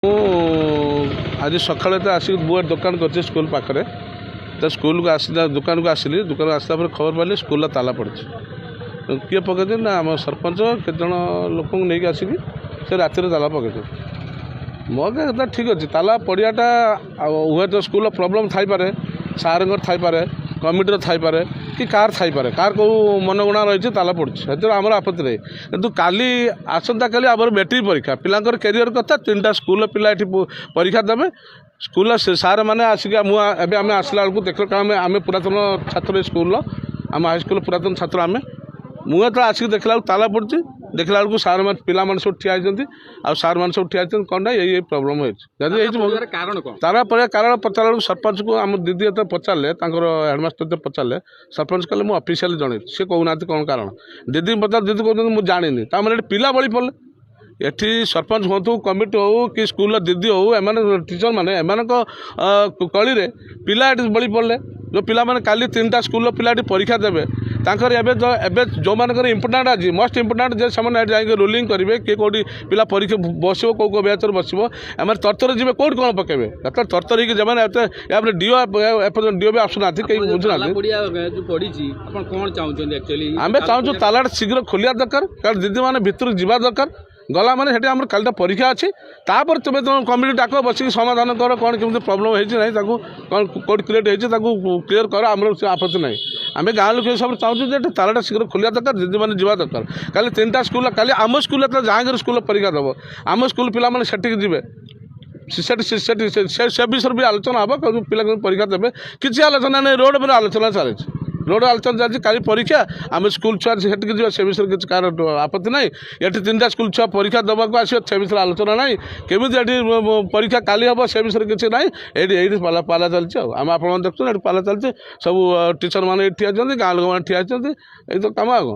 ମୁଁ ଆଜି ସକାଳେ ତ ଆସିକି ବୁଆ ଦୋକାନ କରିଛି ସ୍କୁଲ ପାଖରେ। ତ ସ୍କୁଲକୁ ଆସିଲା ଦୋକାନକୁ ଆସିଲି, ଦୋକାନକୁ ଆସିଲା ପରେ ଖବର ପାଇଲି ସ୍କୁଲର ତାଲା ପଡ଼ିଛି। କିଏ ପକାଇଛି ନା ଆମ ସରପଞ୍ଚ କେତେଜଣ ଲୋକଙ୍କୁ ନେଇକି ଆସିକି ସେ ରାତିରେ ତାଲା ପକାଇଛନ୍ତି। ମୋ କଥା ଠିକ୍ ଅଛି, ତାଲା ପଡ଼ିଆଟା ହୁଏତ ସ୍କୁଲର ପ୍ରୋବ୍ଲେମ୍ ଥାଇପାରେ, ସାର୍ଙ୍କର ଥାଇପାରେ, କମିଟିର ଥାଇପାରେ କି କାହାର ଥାଇପାରେ, କାହାର କେଉଁ ମନଗୁଣା ରହିଛି ତାଲା ପଡ଼ୁଛି, ସେଥିରେ ଆମର ଆପତ୍ତି ନାହିଁ। କିନ୍ତୁ କାଲି ଆସନ୍ତାକାଲି ଆମର ମେଟ୍ରିକ୍ ପରୀକ୍ଷା, ପିଲାଙ୍କର କ୍ୟାରିୟର କଥା, 3ଟା ସ୍କୁଲର ପିଲା ଏଠି ପରୀକ୍ଷା ଦେବେ। ସ୍କୁଲର ସାର୍ମାନେ ଆସିକି ଏବେ ଆମେ ଆସିଲା ବେଳକୁ ଦେଖିଲେ, କାରଣ ଆମେ ପୁରାତନ ଛାତ୍ର ଏ ସ୍କୁଲର, ଆମ ହାଇସ୍କୁଲର ପୁରାତନ ଛାତ୍ର ଆମେ। ମୁଁ ଯେତେବେଳେ ଆସିକି ଦେଖିଲା ବେଳକୁ ତାଲା ପଡ଼ୁଛି, ଦେଖିଲା ବେଳକୁ ସାର୍ମାନେ ପିଲାମାନେ ସବୁ ଠିଆ ହେଇଛନ୍ତି, ଆଉ ସାର୍ମାନେ ସବୁ ଠିଆ ହେଇଛନ୍ତି। କ'ଣ ନା ଏଇ ପ୍ରୋବ୍ଲେମ୍ ହେଇଛି। ଯଦି ହେଇଛି ତାଲା ପଡ଼ିବା କାରଣ ପଚାରିଲା ବେଳକୁ ସରପଞ୍ଚକୁ ଆମ ଦିଦି ଯେତେବେଳେ ପଚାରିଲେ, ତାଙ୍କର ହେଡ଼ମାଷ୍ଟର ଯେତେବେଳେ ପଚାରିଲେ, ସରପଞ୍ଚ କହିଲେ ମୁଁ ଅଫିସିଆଲି ଜଣେଇଛି, ସେ କହୁନାହାନ୍ତି କ'ଣ କାରଣ। ଦିଦି ପଚାର, ଦିଦି କହୁଛନ୍ତି ମୁଁ ଜାଣିନି। ତା'ମାନେ ଏଠି ପିଲା ବଳି ପଡ଼ିଲେ। ଏଠି ସରପଞ୍ଚ ହୁଅନ୍ତୁ, କମିଟି ହେଉ କି ସ୍କୁଲର ଦିଦି ହେଉ, ଏମାନେ ଟିଚରମାନେ ଏମାନଙ୍କ କଳିରେ ପିଲା ଏଠି ବଳି ପଡ଼ିଲେ। ଯେଉଁ ପିଲାମାନେ କାଲି 3ଟା ସ୍କୁଲର ପିଲା ଏଠି ପରୀକ୍ଷା ଦେବେ, ତାଙ୍କର ଏବେ ଯେଉଁମାନଙ୍କର ଇମ୍ପୋର୍ଟାଣ୍ଟ ଅଛି, ମଷ୍ଟ ଇମ୍ପୋର୍ଟାଣ୍ଟ, ଯେ ସେମାନେ ଏଠି ଯାଇକି ରୋଲିଂ କରିବେ, କିଏ କେଉଁଠି ପିଲା ପରୀକ୍ଷା ବସିବ, କେଉଁ ବ୍ୟାଚରେ ବସିବ, ଏମାନେ ତରତର ଯିବେ, କେଉଁଠି କ'ଣ ପକାଇବେ। ଏତେ ତରତର ହେଇକି ସେମାନେ ଏପଟେ ଡିଓ ଏପର୍ଯ୍ୟନ୍ତ ଡିଓ ବି ଆସୁନାହାନ୍ତି, କେହି ବୁଝୁନାହାନ୍ତି। ଆମେ ଚାହୁଁଛୁ ତାଲାଟା ଶୀଘ୍ର ଖୋଲିବା ଦରକାର, କାରଣ ଦିଦିମାନେ ଭିତରକୁ ଯିବା ଦରକାର। ଗଲା ମାନେ ସେଠି ଆମର କାଲିଟା ପରୀକ୍ଷା ଅଛି, ତାପରେ ତୁମେ କମିଟି ଡାକ, ବସିକି ସମାଧାନ କର, କ'ଣ କେମିତି ପ୍ରୋବ୍ଲେମ୍ ହେଇଛି ନାହିଁ, ତାକୁ କ'ଣ କେଉଁଠି କ୍ରିଏଟ୍ ହେଇଛି ତାକୁ କ୍ଲିୟର କର। ଆମର ସେ ଆପତ୍ତି ନାହିଁ। ଆମେ ଗାଁ ଲୋକ ସବୁ ଚାହୁଁଛୁ ଯେ ଏଠି ତାଲାଟା ଶୀଘ୍ର ଖୋଲିବା ଦରକାର, ଦିଦିମାନେ ଯିବା ଦରକାର। କାଲି 3ଟା ସ୍କୁଲ, କାଲି ଆମ ସ୍କୁଲରେ ତ ଜାହାଙ୍ଗୀର ସ୍କୁଲର ପରୀକ୍ଷା ଦେବ, ଆମ ସ୍କୁଲ ପିଲାମାନେ ସେଠିକି ଯିବେ, ସେ ବିଷୟରେ ବି ଆଲୋଚନା ହେବ। ପିଲା ପରୀକ୍ଷା ଦେବେ, କିଛି ଆଲୋଚନା ନାହିଁ, ରୋଡ଼ ଉପରେ ଆଲୋଚନା ଚାଲିଛି। ରୋଡ଼ ଆଲୋଚନା ଚାଲିଛି, କାଲି ପରୀକ୍ଷା, ଆମେ ସ୍କୁଲ ଛୁଆ ସେଠିକି ଯିବା, ସେ ବିଷୟରେ କିଛି କାହାର ଆପତ୍ତି ନାହିଁ। ଏଠି 3ଟା ସ୍କୁଲ ଛୁଆ ପରୀକ୍ଷା ଦେବାକୁ ଆସିବେ, ସେ ବିଷୟରେ ଆଲୋଚନା ନାହିଁ। କେମିତି ଏଠି ପରୀକ୍ଷା କାଲି ହେବ, ସେ ବିଷୟରେ କିଛି ନାହିଁ। ଏଇଠି ପାଲା ଚାଲିଛି। ଆଉ ଆମେ ଆପଣମାନେ ଦେଖୁଛନ୍ତି ଏଠି ପାଲା ଚାଲିଛି, ସବୁ ଟିଚରମାନେ ଏଠି ଠିଆ ହେଇଛନ୍ତି, ଗାଁ ଲୋକମାନେ ଠିଆ ହେଇଛନ୍ତି, ଏଇ ତ କାମ। ଆଉ